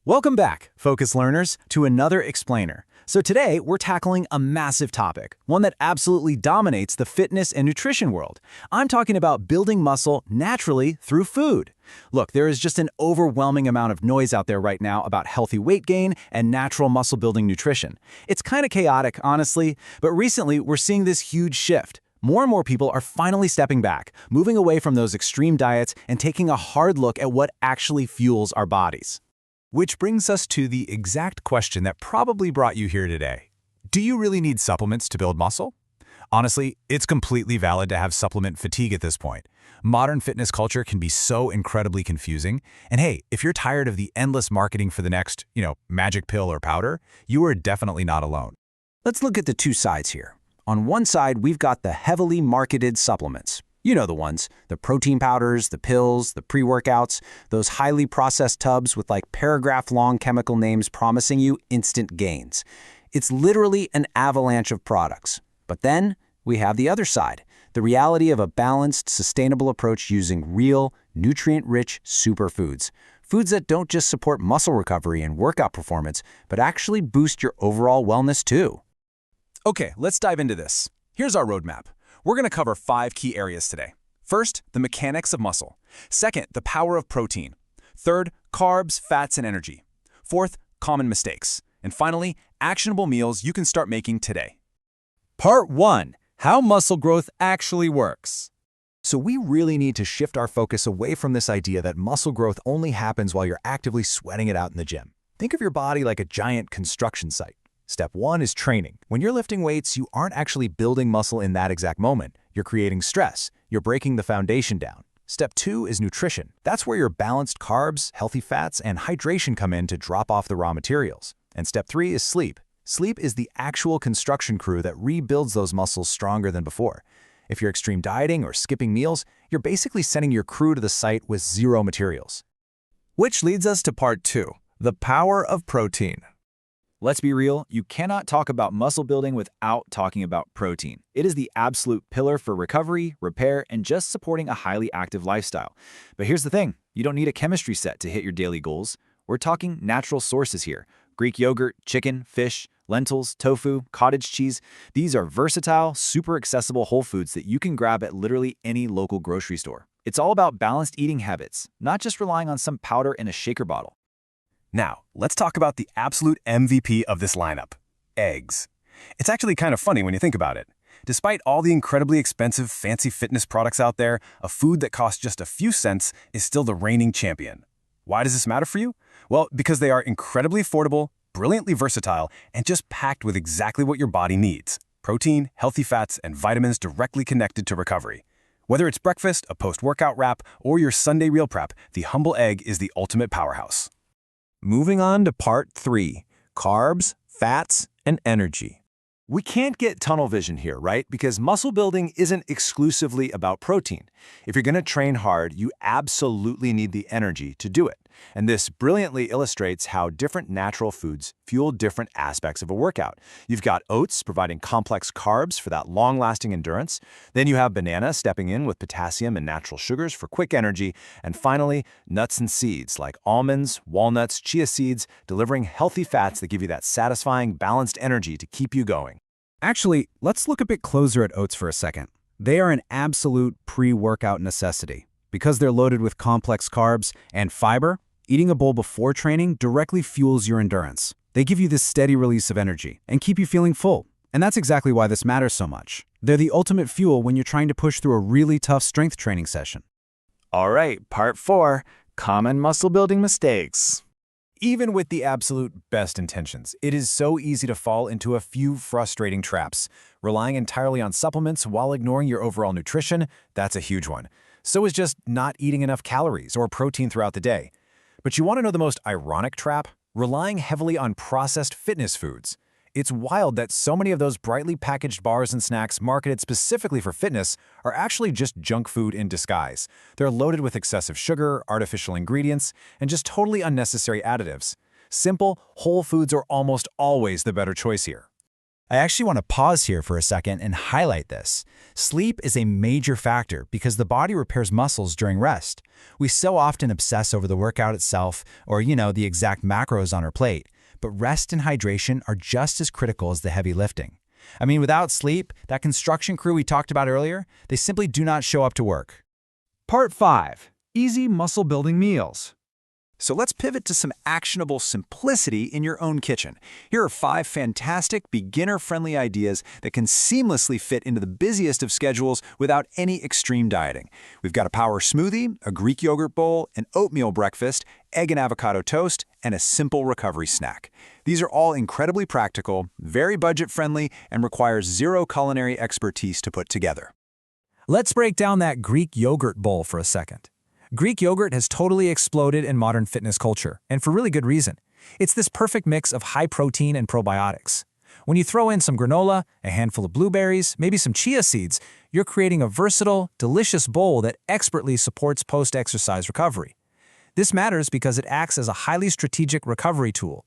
Welcome back, Focus Learners, to another explainer. So today, we're tackling a massive topic, one that absolutely dominates the fitness and nutrition world. I'm talking about building muscle naturally through food. Look, there is just an overwhelming amount of noise out there right now about healthy weight gain and natural muscle-building nutrition. It's kind of chaotic, honestly, but recently we're seeing this huge shift. More and more people are finally stepping back, moving away from those extreme diets and taking a hard look at what actually fuels our bodies. Which brings us to the exact question that probably brought you here today. Do you really need supplements to build muscle? Honestly, it's completely valid to have supplement fatigue at this point. Modern fitness culture can be so incredibly confusing. And hey, if you're tired of the endless marketing for the next, magic pill or powder, you are definitely not alone. Let's look at the two sides here. On one side, we've got the heavily marketed supplements. You know the ones, the protein powders, the pills, the pre-workouts, those highly processed tubs with like paragraph-long chemical names promising you instant gains. It's literally an avalanche of products. But then we have the other side, the reality of a balanced, sustainable approach using real, nutrient-rich superfoods. Foods that don't just support muscle recovery and workout performance, but actually boost your overall wellness too. Okay, let's dive into this. Here's our roadmap. We're going to cover 5 key areas today. First, the mechanics of muscle. Second, the power of protein. Third, carbs, fats, and energy. Fourth, common mistakes. And finally, actionable meals you can start making today. Part 1. How muscle growth actually works. So we really need to shift our focus away from this idea that muscle growth only happens while you're actively sweating it out in the gym. Think of your body like a giant construction site. Step 1 is training. When you're lifting weights, you aren't actually building muscle in that exact moment. You're creating stress. You're breaking the foundation down. Step 2 is nutrition. That's where your balanced carbs, healthy fats, and hydration come in to drop off the raw materials. And step 3 is sleep. Sleep is the actual construction crew that rebuilds those muscles stronger than before. If you're extreme dieting or skipping meals, you're basically sending your crew to the site with zero materials. Which leads us to part 2, the power of protein. Let's be real, you cannot talk about muscle building without talking about protein. It is the absolute pillar for recovery, repair, and just supporting a highly active lifestyle. But here's the thing, you don't need a chemistry set to hit your daily goals. We're talking natural sources here. Greek yogurt, chicken, fish, lentils, tofu, cottage cheese. These are versatile, super accessible whole foods that you can grab at literally any local grocery store. It's all about balanced eating habits, not just relying on some powder in a shaker bottle. Now, let's talk about the absolute MVP of this lineup, eggs. It's actually kind of funny when you think about it. Despite all the incredibly expensive fancy fitness products out there, a food that costs just a few cents is still the reigning champion. Why does this matter for you? Well, because they are incredibly affordable, brilliantly versatile, and just packed with exactly what your body needs. Protein, healthy fats, and vitamins directly connected to recovery. Whether it's breakfast, a post-workout wrap, or your Sunday meal prep, the humble egg is the ultimate powerhouse. Moving on to part 3, carbs, fats, and energy. We can't get tunnel vision here, right? Because muscle building isn't exclusively about protein. If you're going to train hard, you absolutely need the energy to do it. And this brilliantly illustrates how different natural foods fuel different aspects of a workout. You've got oats providing complex carbs for that long-lasting endurance. Then you have banana stepping in with potassium and natural sugars for quick energy. And finally, nuts and seeds like almonds, walnuts, chia seeds, delivering healthy fats that give you that satisfying, balanced energy to keep you going. Actually, let's look a bit closer at oats for a second. They are an absolute pre-workout necessity. Because they're loaded with complex carbs and fiber, eating a bowl before training directly fuels your endurance. They give you this steady release of energy and keep you feeling full. And that's exactly why this matters so much. They're the ultimate fuel when you're trying to push through a really tough strength training session. All right, part 4, common muscle building mistakes. Even with the absolute best intentions, it is so easy to fall into a few frustrating traps. Relying entirely on supplements while ignoring your overall nutrition, that's a huge one. So is just not eating enough calories or protein throughout the day. But you want to know the most ironic trap? Relying heavily on processed fitness foods. It's wild that so many of those brightly packaged bars and snacks marketed specifically for fitness are actually just junk food in disguise. They're loaded with excessive sugar, artificial ingredients, and just totally unnecessary additives. Simple, whole foods are almost always the better choice here. I actually want to pause here for a second and highlight this. Sleep is a major factor because the body repairs muscles during rest. We so often obsess over the workout itself or, the exact macros on our plate, but rest and hydration are just as critical as the heavy lifting. I mean, without sleep, that construction crew we talked about earlier, they simply do not show up to work. Part 5. Easy muscle-building meals. So let's pivot to some actionable simplicity in your own kitchen. Here are 5 fantastic, beginner-friendly ideas that can seamlessly fit into the busiest of schedules without any extreme dieting. We've got a power smoothie, a Greek yogurt bowl, an oatmeal breakfast, egg and avocado toast, and a simple recovery snack. These are all incredibly practical, very budget-friendly, and require zero culinary expertise to put together. Let's break down that Greek yogurt bowl for a second. Greek yogurt has totally exploded in modern fitness culture, and for really good reason. It's this perfect mix of high protein and probiotics. When you throw in some granola, a handful of blueberries, maybe some chia seeds, you're creating a versatile, delicious bowl that expertly supports post-exercise recovery. This matters because it acts as a highly strategic recovery tool,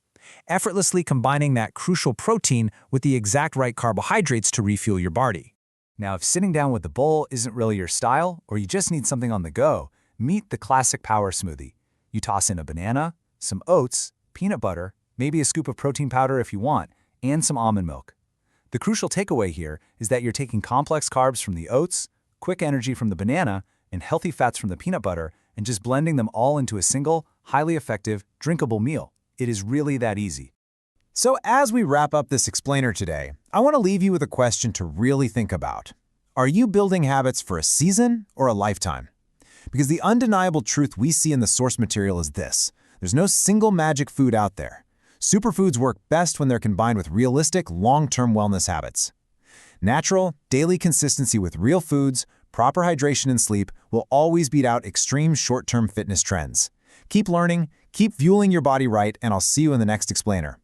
effortlessly combining that crucial protein with the exact right carbohydrates to refuel your body. Now, if sitting down with the bowl isn't really your style, or you just need something on the go, meet the classic power smoothie. You toss in a banana, some oats, peanut butter, maybe a scoop of protein powder if you want, and some almond milk. The crucial takeaway here is that you're taking complex carbs from the oats, quick energy from the banana, and healthy fats from the peanut butter, and just blending them all into a single, highly effective, drinkable meal. It is really that easy. So as we wrap up this explainer today, I want to leave you with a question to really think about. Are you building habits for a season or a lifetime? Because the undeniable truth we see in the source material is this: there's no single magic food out there. Superfoods work best when they're combined with realistic, long-term wellness habits. Natural, daily consistency with real foods, proper hydration and sleep will always beat out extreme short-term fitness trends. Keep learning, keep fueling your body right, and I'll see you in the next explainer.